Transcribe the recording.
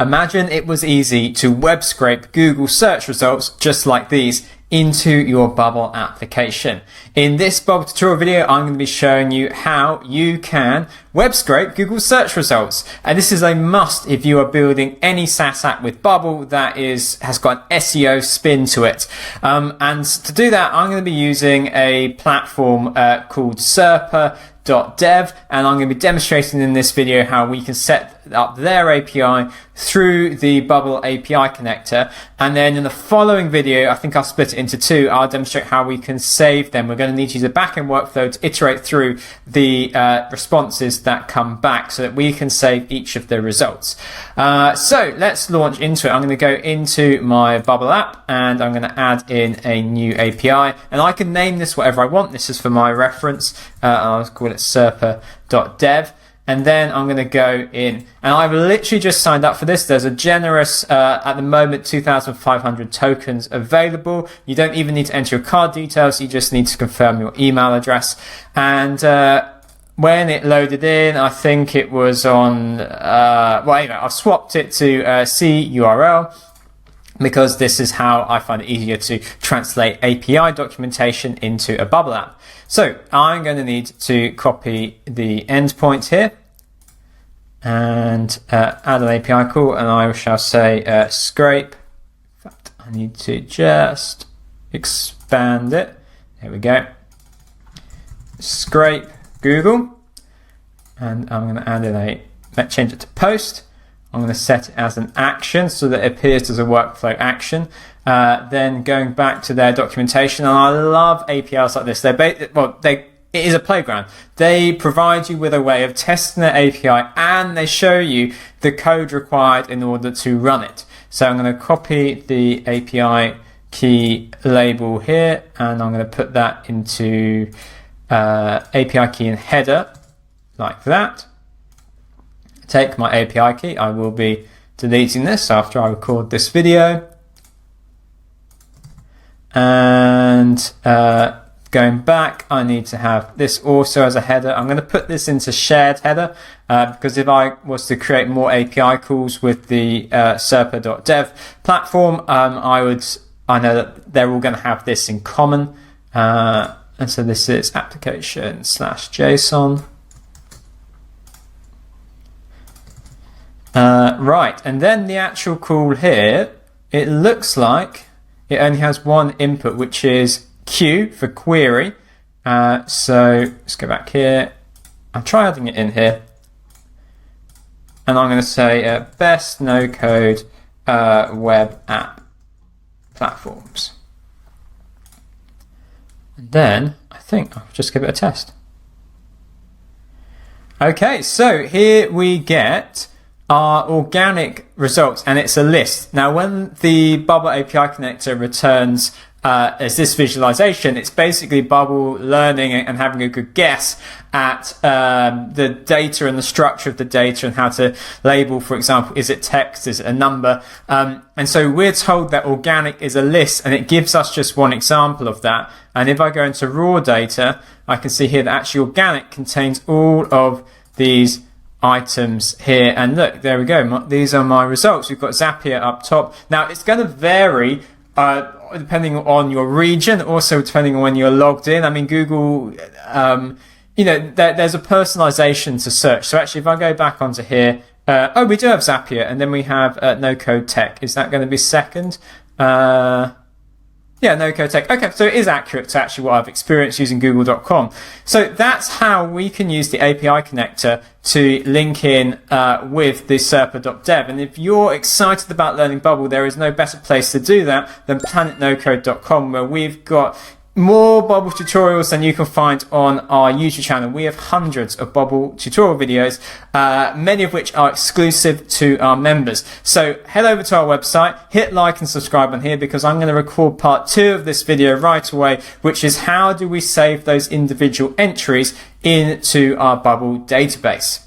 Imagine it was easy to web scrape Google search results just like these into your Bubble application. In this Bubble tutorial video, I'm going to be showing you how you can web scrape Google search results. And this is a must if you are building any SaaS app with Bubble that has got an SEO spin to it. And to do that, I'm going to be using a platform called Serper.dev, and I'm going to be demonstrating in this video how we can set up their API through the Bubble API connector. And then in the following video, I think I'll split it into two. I'll demonstrate how we can save them. We're going to need to use a backend workflow to iterate through the responses that come back so that we can save each of the results. So let's launch into it. I'm going to go into my Bubble app and I'm going to add in a new API, and I can name this whatever I want. This is for my reference. I'll call it Serper.dev. And then I'm going to go in, and I've literally just signed up for this. There's a generous, at the moment, 2,500 tokens available. You don't even need to enter your card details. You just need to confirm your email address. And when it loaded in, I think it was on, well, anyway, I've swapped it to C URL, because this is how I find it easier to translate API documentation into a Bubble app. So I'm going to need to copy the endpoint here and add an API call, and I shall say scrape. In fact, I need to just expand it. There we go. Scrape Google, and I'm going to add in change it to post. I'm going to set it as an action so that it appears as a workflow action. Then going back to their documentation, and I love APIs like this. It is a playground. They provide you with a way of testing their API, and they show you the code required in order to run it. So I'm going to copy the API key label here, and I'm going to put that into API key and header like that. Take my API key. I will be deleting this after I record this video. And going back, I need to have this also as a header. I'm going to put this into shared header because if I was to create more API calls with the Serper.dev platform, I know that they're all going to have this in common. And so this is application/JSON. Right, and then the actual call here, it looks like it only has one input, which is Q for query. So let's go back here. I'll try adding it in here. And I'm going to say best no-code web app platforms. And then I think I'll just give it a test. Okay, so here we get our organic results, and it's a list. Now, when the Bubble API connector returns as this visualization, it's basically Bubble learning and having a good guess at the data and the structure of the data and how to label, for example, is it text, is it a number? And so we're told that organic is a list, and it gives us just one example of that. And if I go into raw data, I can see here that actually organic contains all of these items here, and look, there we go. These are my results. We've got Zapier up top. Now it's going to vary depending on your region, also depending on when you're logged in. I mean, Google, there's a personalization to search. So actually, if I go back onto here, we do have Zapier, and then we have no code tech. Is that going to be second? Yeah, no code tech. Okay, so it is accurate to actually what I've experienced using google.com. So that's how we can use the API connector to link in with the Serper.dev. And if you're excited about learning Bubble, there is no better place to do that than planetnocode.com, where we've got more Bubble tutorials than you can find on our YouTube channel. We have hundreds of Bubble tutorial videos, many of which are exclusive to our members. So head over to our website, hit like and subscribe on here, because I'm going to record part 2 of this video right away, which is how do we save those individual entries into our Bubble database.